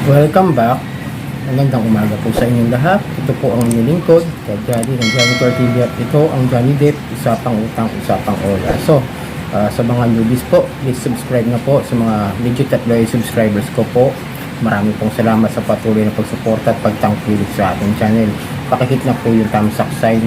Welcome back. Magandang umaga po sa inyong lahat. Ito po ang inyong lingkod, Johnny ng Johnny TV at ito ang Johnny Depp, usapang utang, usapang ola. So, sa mga newbies po, please subscribe na po sa mga legit at loyal subscribers ko po. Marami pong salamat sa patuloy na pagsuporta at pagtangkilik sa ating channel. Pakihit na po yung thumbs up sign,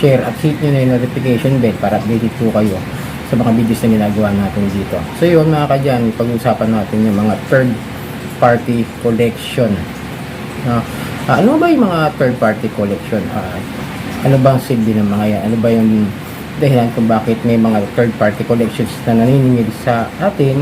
share at hit nyo na yung notification bell para updated po kayo sa mga videos na ginagawa natin dito. So yun mga ka-Johnny, pag-usapan natin yung mga third party collection. Ano ba yung mga third party collection? Ano bang silbi ng mga yan? Ano ba yung dahilan kung bakit may mga third party collections na naniningil sa atin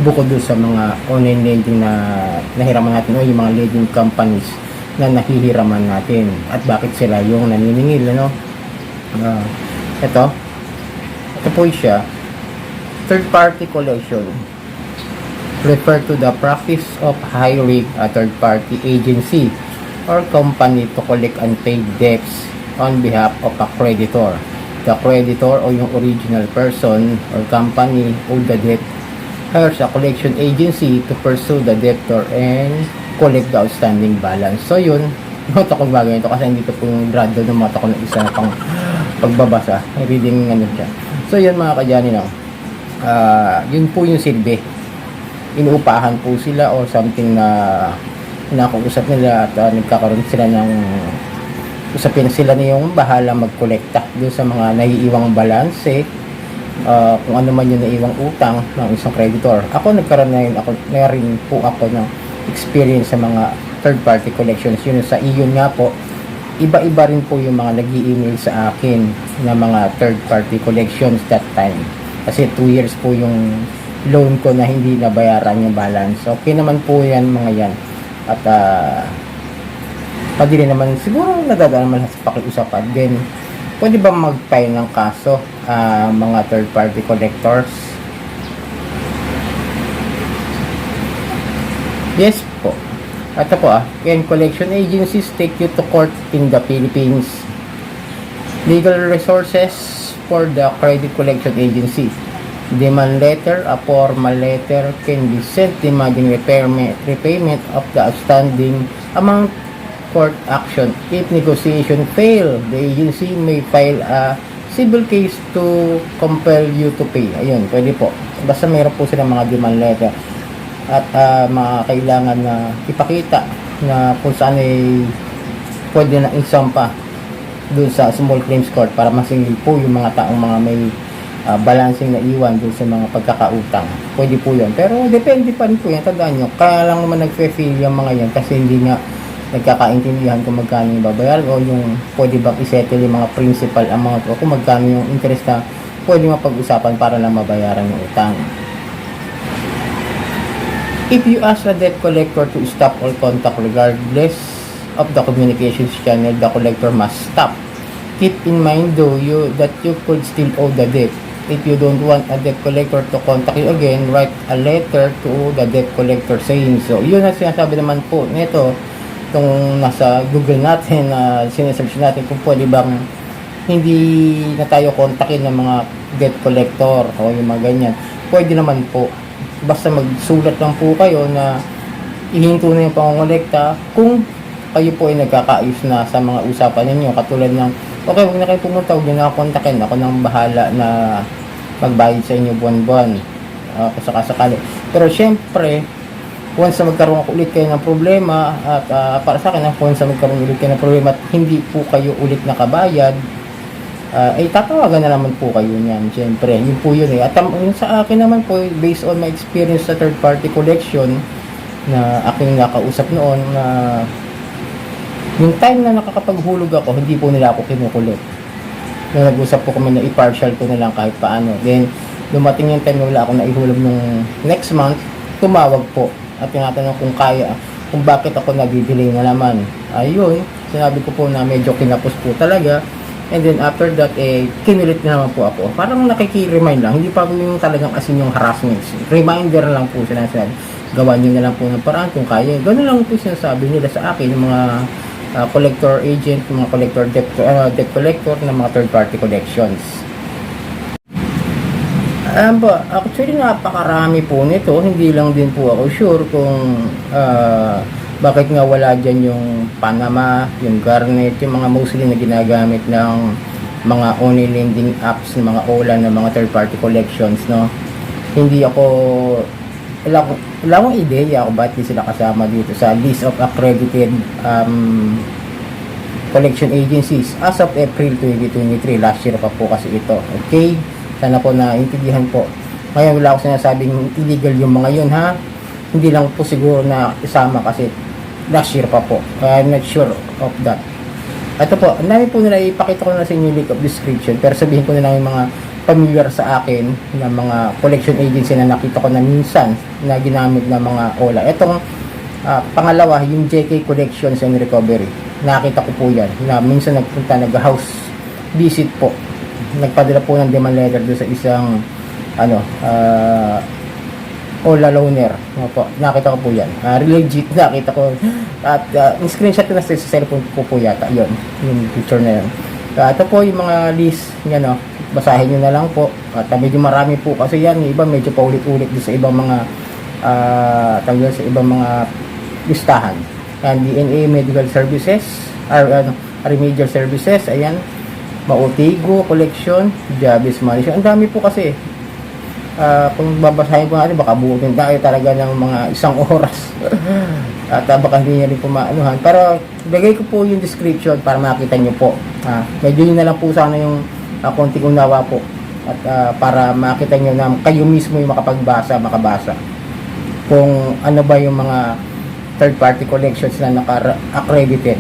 bukod doon sa mga online lending na nahiraman natin o yung mga lending companies na nahihiraman natin at bakit sila yung naniningil, ano? Ito po siya, third party collection refer to the practice of hiring a third-party agency or company to collect unpaid debts on behalf of a creditor. The creditor o yung original person or company owed the debt hires a collection agency to pursue the debtor and collect the outstanding balance. So yun, nota ko bagay ito kasi hindi ko pong grado ng mata ko ng isa na pang pagbabasa. Reading ano siya. So yun mga ka-Johnny, no? Yun po yung silbi. Inuupahan po sila o something na nakausap nila at nagkakaroon sila ng usapin sila na yung bahala magkolekta doon sa mga naiiwang balanse, kung ano man yung naiiwang utang ng isang creditor. Ako nagkaroon na rin po ako ng experience sa mga third party collections. Yun sa iyon nga po, iba-iba rin po yung mga nag-i-email sa akin na mga third party collections that time. Kasi 2 years po yung loan ko na hindi nabayaran yung balance. Okay naman po yan mga yan. At pwede rin naman siguro nadadaan naman sa pakiusapan. Then pwede ba mag-file ng kaso mga third party collectors? Yes po. Ito po yan, collection agencies take you to court in the Philippines. Legal resources for the credit collection agency. Demand letter, a formal letter can be sent demanding repayment of the outstanding amount court action. If negotiation fail, the agency may file a civil case to compel you to pay. Ayun, pwede po. Basta mayroon po silang mga demand letter at mga kailangan na ipakita na kung saan ay pwede na isampa dun sa small claims court para masingil po yung mga taong mga may balancing na iwan dun sa mga pagkakautang. Pwede po yun. Pero depende pa rin po yan. Tandaan nyo, kaya lang naman nagfe-fail yung mga yan kasi hindi nga nagkakaintindihan kung magkano yung babayaran o yung pwede bang isettle yung mga principal amount o kung magkano yung interest na pwede mapag-usapan para lang mabayaran yung utang. If you ask a debt collector to stop all contact regardless of the communications channel, the collector must stop. Keep in mind though that you could still owe the debt. If you don't want a debt collector to contact you again, write a letter to the debt collector saying so. Yun ang sinasabi naman po nito, itong nasa Google natin na sinesearch natin kung pwede bang hindi na tayo kontakin ng mga debt collector o yung mga ganyan. Pwede naman po. Basta magsulat lang po kayo na ihinto na yung pangongolekta kung kayo po ay nagkakaayos na sa mga usapan ninyo. Katulad ng, okay, huwag na kayo pumunta, huwag na kontakin. Ako nang bahala na magbayad sa inyo buwan-buwan. Kung sakasakali. Pero syempre, once na magkaroon ulit kayo ng problema, at para sa akin, once na magkaroon ulit kayo ng problema at hindi po kayo ulit nakabayad, ay tatawagan na naman po kayo niyan. Syempre, yun po yun eh. At sa akin naman po, based on my experience sa third party collection, na aking nakausap noon, na yung time na nakakapaghulog ako, hindi po nila ako kinukulit. Nag-usap po kami na i-partial ko na lang kahit paano. Then, dumating yung time na wala ako na ihulog nung next month, tumawag po. At tinatanong kung kaya, kung bakit ako nag-delay na naman. Ayun, sinabi ko po na medyo kinapos po talaga. And then after that, kinulit na naman po ako. Parang nakiki-remind lang, hindi pa po yung talagang asin yung harassment. Reminder lang po sila sinasabi. Gawan nyo na lang po ng paraan kung kaya. Ganoon lang po sinasabi nila sa akin, yung mga collector agent, mga collector debt collector ng mga third party collections. Actually napakarami po nito, hindi lang din po ako sure kung Bakit nga wala dyan yung Panama, yung Garnet, yung mga mostly na ginagamit ng mga online lending apps, ng mga OLA, ng mga third party collections, no? Hindi ako, wala akong ideya kung bakit di sila kasama dito sa list of accredited collection agencies as of April 2023. Last year pa po kasi ito. Okay? Sana po naintindihan po. Ngayon wala akong sinasabing illegal yung mga yun, ha? Hindi lang po siguro na isama kasi last year pa po. I'm not sure of that. Ito po, ang dami po nila, ipakita ko na sa inyo yung link of description, pero sabihin ko na lang yung mga familiar sa akin na mga collection agency na nakita ko na minsan na ginamit na mga OLA. Itong pangalawa, yung JK Collections and Recovery. Nakita ko po yan na minsan nagpunta, nag-house visit po. Nagpadala po ng demand letter doon sa isang OLA loaner. Opo, nakita ko po yan. Legit, nakita ko. At screenshot ko na sa cellphone ko po yata. Yun, yung picture na yun. Ito po yung mga list. Yan, basahin nyo na lang po. At medyo marami po kasi yan. Yung iba medyo paulit-ulit sa ibang mga sa ibang mga listahan. And DNA Medical Services, Remedial Services, ayan. Mautigo, Collection, Jabis Management. Ang dami po kasi. Kung babasahin po natin, baka buutin tayo talaga ng mga isang oras. At baka hindi nyo rin po maanuhan. Pero lagay ko po yung description para makita nyo po. Medyo yun na lang po sana yung konting unawa po. At para makita nyo na kayo mismo yung makabasa. Kung ano ba yung mga third party collections na naka-accredited.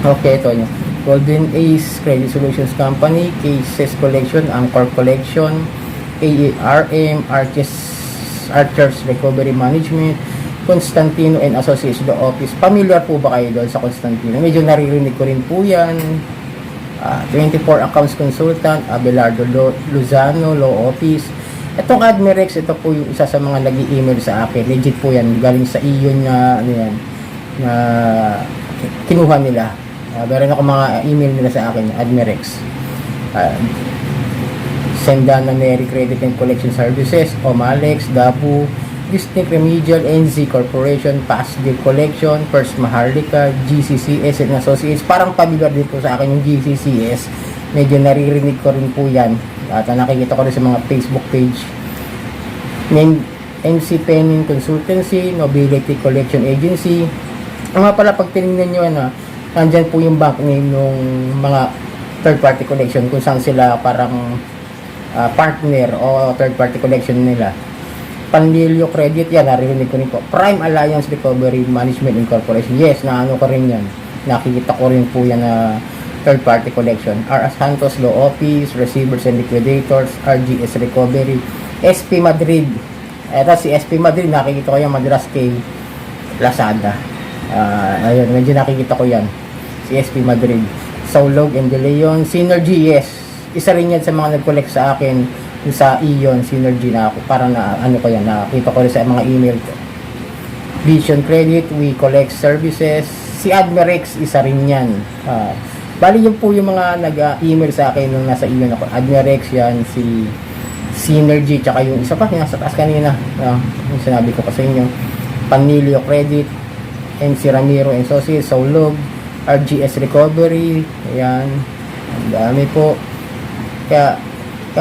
Okay, ito nyo. Golden Ace Credit Solutions Company, Cases Collection, Anchor Collection, AARM, Archers Recovery Management, Constantino and Associates Law Office. Familiar po ba kayo doon sa Constantino? Medyo naririnig ko rin po yan. 24 Accounts Consultant, Abelardo Luzano Law Office. Itong Admirex, ito po yung isa sa mga nag-i-email sa akin. Legit po yan. Galing sa iyon na, na kinuha nila. Meron ako mga email nila sa akin, Admirex. Sendana Neri Credit and Collection Services, Omalex, Dabu, Distinct Remedial, NZ Corporation, Past Due Collection, First Maharlika, GCCS and Associates. Parang familiar din po sa akin yung GCCS. Medyo naririnig ko rin po yan. At nakikita ko rin sa mga Facebook page. MC Penning Consultancy, Nobility Collection Agency. Ang mga pala, pag tinignan nyo, nandyan po yung bank name ng mga third party collection kung saan sila parang partner o third party collection nila. Panlilio Credit, yan, narinig ko rin po. Prime Alliance Recovery Management Incorporation. Yes, naano ko rin yan. Nakikita ko rin po yan na third party collection. R. Santos Law Office, Receivers and Liquidators, RGS Recovery, SP Madrid. Eto si SP Madrid, nakikita ko yan madalas kay Lazada. Ayun, medyo nakikita ko yan. Si SP Madrid. Saulog and De Leon, Synergy, yes. Isa rin yan sa mga nag-collect sa akin sa Ion, Synergy na ako. Parang ko yan, nakita ko rin sa mga email ko. Vision Credit, We Collect Services. Si Admirex, isa rin yan. Bali yun po yung mga nag-email sa akin nung nasa Ion ako. Admirex yan, si Synergy, tsaka yung isa pa, nasa taas kanina. Yung sinabi ko pa sa inyo. Panilio Credit, MC Ramiro and Associates, Saulog, RGS Recovery, ayan. Ang dami po. Kaya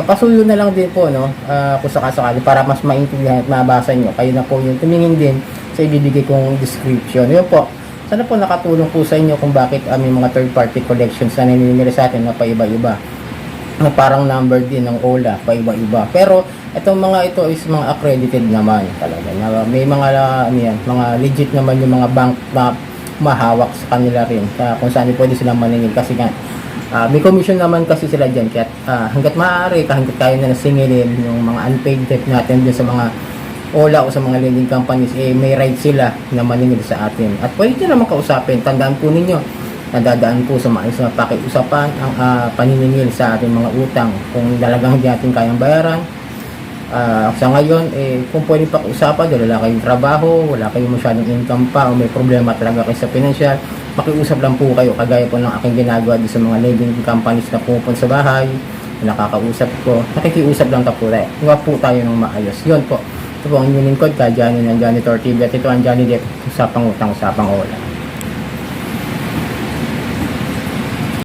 pasuyo na lang din po, kung sakasakali, para mas maintindihan at mabasa nyo. Kayo na po yung tumingin din sa ibibigay kong description. Yun po. Sana po nakatulong po sa inyo kung bakit may mga third party collections na naninili sa atin na paiba-iba. Na parang number din ng OLA, paiba-iba. Pero itong mga ito is mga accredited naman talaga. May mga mga legit naman yung mga bank na mahawak sa kanila rin. Kung saan pwede silang maningil kasi nga may commission naman kasi sila dyan. Kaya hanggat maaari, hanggat kaya na nasingilin yung mga unpaid debt natin dyan sa mga OLA o sa mga lending companies, may right sila na maningil sa atin. At pwede nyo naman kausapin. Tandaan po ninyo, nadadaan po sa maayos na pakiusapan ang paniningil sa ating mga utang. Kung talagang hindi natin kayang bayaran, sa ngayon, kung pwede pakiusapan, dahil wala kayong trabaho, wala kayong masyadong income pa, o may problema talaga kayo sa financial, makiusap lang po kayo, kagaya po ng aking ginagawa din sa mga lending companies na pupunta sa bahay, nakakausap ko, nakikiusap lang po tayo ng maayos. Yun po. Ito po ang inyong lingkod, ka Johnny ng Johnny Tortilla. At ito ang Johnny Depp, usapang utang, usapang oras.